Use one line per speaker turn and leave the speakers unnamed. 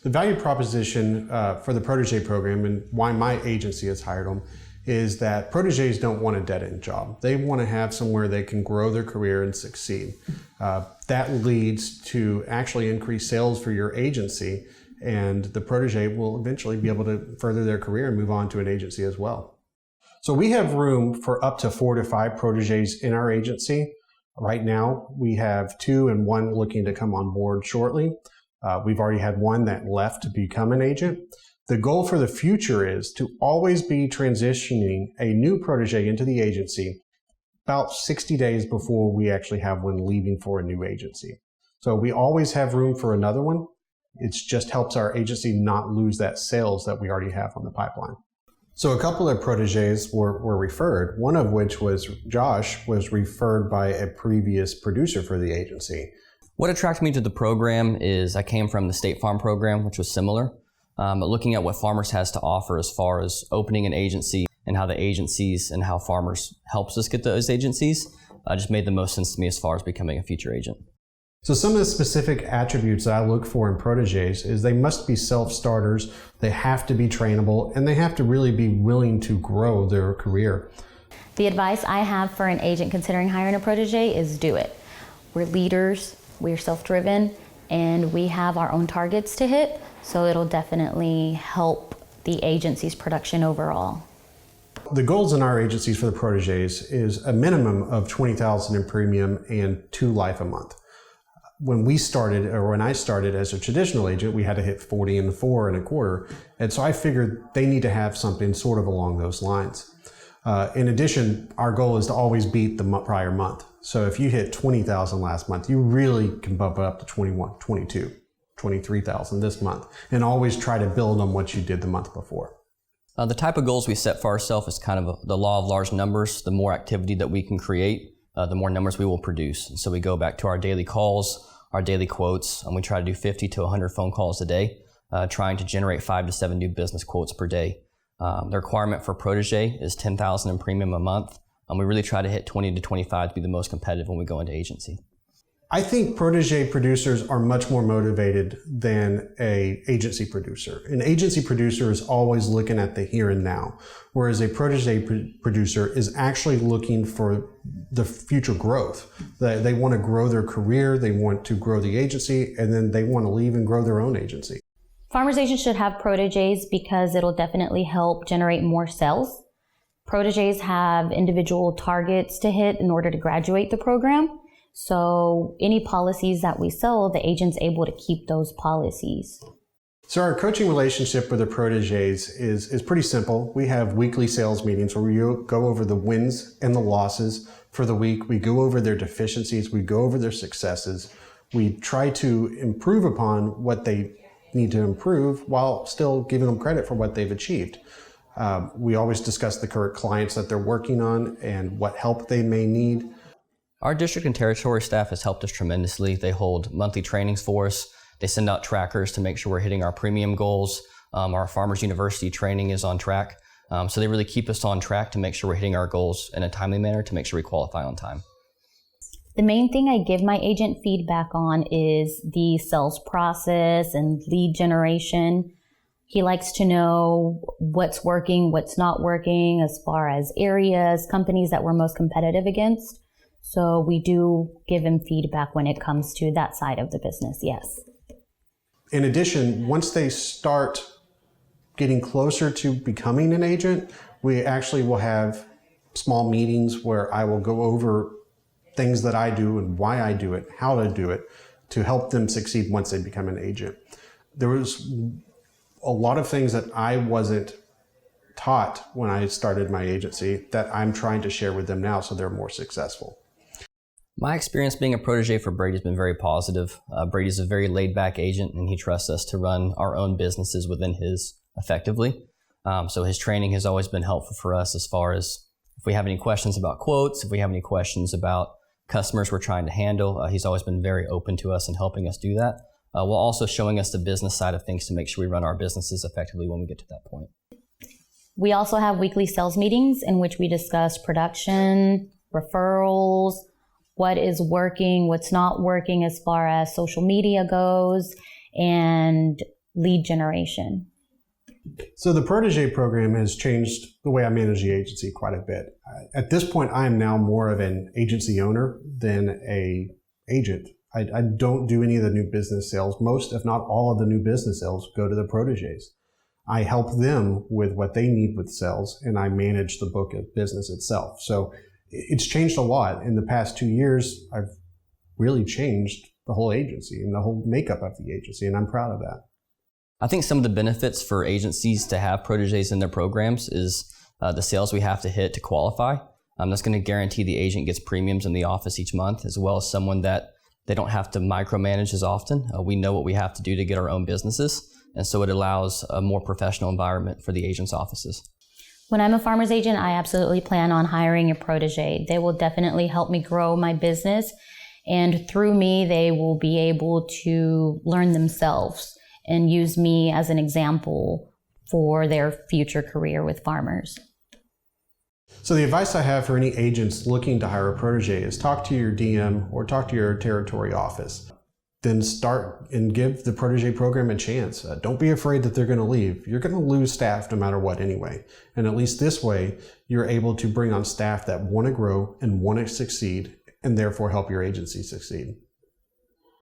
The value proposition for the Protege program and why my agency has hired them is that proteges don't want a dead-end job. They want to have somewhere they can grow their career and succeed. That leads to actually increased sales for your agency, and the protege will eventually be able to further their career and move on to an agency as well. So we have room for up to 4 to 5 proteges in our agency. Right now, we have 2 and 1 looking to come on board shortly. We've already had 1 that left to become an agent. The goal for the future is to always be transitioning a new protege into the agency about 60 days before we actually have one leaving for a new agency. So we always have room for another one. It just helps our agency not lose that sales that we already have on the pipeline. So a couple of proteges were referred, one of which was Josh was referred by a previous producer for the agency.
What attracted me to the program is I came from the State Farm program, which was similar. But looking at what Farmers has to offer as far as opening an agency and how the agencies and how Farmers helps us get those agencies just made the most sense to me as far as becoming a future agent.
So some of the specific attributes that I look for in proteges is they must be self-starters, they have to be trainable, and they have to really be willing to grow their career.
The advice I have for an agent considering hiring a protege is do it. We're leaders, we're self-driven, and we have our own targets to hit, so it'll definitely help the agency's production overall.
The goals in our agencies for the proteges is a minimum of $20,000 in premium and 2 life a month. When I started as a traditional agent, we had to hit 40 and 4 and a quarter, and so I figured they need to have something sort of along those lines. In addition, our goal is to always beat the prior month. So if you hit 20,000 last month, you really can bump it up to 21, 22, 23,000 this month, and always try to build on what you did the month before.
The type of goals we set for ourselves is kind of the law of large numbers. The more activity that we can create, the more numbers we will produce. And so we go back to our daily calls, our daily quotes, and we try to do 50 to 100 phone calls a day, trying to generate 5 to 7 new business quotes per day. The requirement for protege is $10,000 in premium a month. We really try to hit 20 to 25 to be the most competitive when we go into agency.
I think protege producers are much more motivated than an agency producer. An agency producer is always looking at the here and now, whereas a protege producer is actually looking for the future growth. They want to grow their career, they want to grow the agency, and then they want to leave and grow their own agency.
Farmers agents should have proteges because it'll definitely help generate more sales. Proteges have individual targets to hit in order to graduate the program. So any policies that we sell, the agent's able to keep those policies.
So our coaching relationship with the proteges is pretty simple. We have weekly sales meetings where we go over the wins and the losses for the week. We go over their deficiencies. We go over their successes. We try to improve upon what they need to improve while still giving them credit for what they've achieved. We always discuss the current clients that they're working on and what help they may need.
Our district and territory staff has helped us tremendously. They hold monthly trainings for us. They send out trackers to make sure we're hitting our premium goals. Our Farmers University training is on track. So they really keep us on track to make sure we're hitting our goals in a timely manner to make sure we qualify on time.
The main thing I give my agent feedback on is the sales process and lead generation. He likes to know what's working, what's not working, as far as areas, companies that we're most competitive against. So we do give him feedback when it comes to that side of the business, yes.
In addition, once they start getting closer to becoming an agent, we actually will have small meetings where I will go over things that I do and why I do it, how to do it, to help them succeed once they become an agent. There was a lot of things that I wasn't taught when I started my agency that I'm trying to share with them now so they're more successful.
My experience being a protege for Brady has been very positive. Brady's a very laid-back agent, and he trusts us to run our own businesses within his effectively. So his training has always been helpful for us as far as if we have any questions about quotes, if we have any questions about customers we're trying to handle. He's always been very open to us and helping us do that, while also showing us the business side of things to make sure we run our businesses effectively when we get to that point.
We also have weekly sales meetings in which we discuss production, referrals, what is working, what's not working as far as social media goes, and lead generation.
So the Protege program has changed the way I manage the agency quite a bit. At this point, I am now more of an agency owner than a agent. I don't do any of the new business sales. Most, if not all of the new business sales go to the Proteges. I help them with what they need with sales, and I manage the book of business itself. So it's changed a lot. In the past 2 years, I've really changed the whole agency and the whole makeup of the agency, and I'm proud of that.
I think some of the benefits for agencies to have proteges in their programs is the sales we have to hit to qualify. That's going to guarantee the agent gets premiums in the office each month, as well as someone that they don't have to micromanage as often. We know what we have to do to get our own businesses, and so it allows a more professional environment for the agent's offices.
When I'm a farmer's agent, I absolutely plan on hiring a protege. They will definitely help me grow my business, and through me, they will be able to learn themselves and use me as an example for their future career with farmers.
So the advice I have for any agents looking to hire a protege is talk to your DM or talk to your territory office. Then start and give the protege program a chance. Don't be afraid that they're going to leave. You're going to lose staff no matter what anyway. And at least this way, you're able to bring on staff that want to grow and want to succeed and therefore help your agency succeed.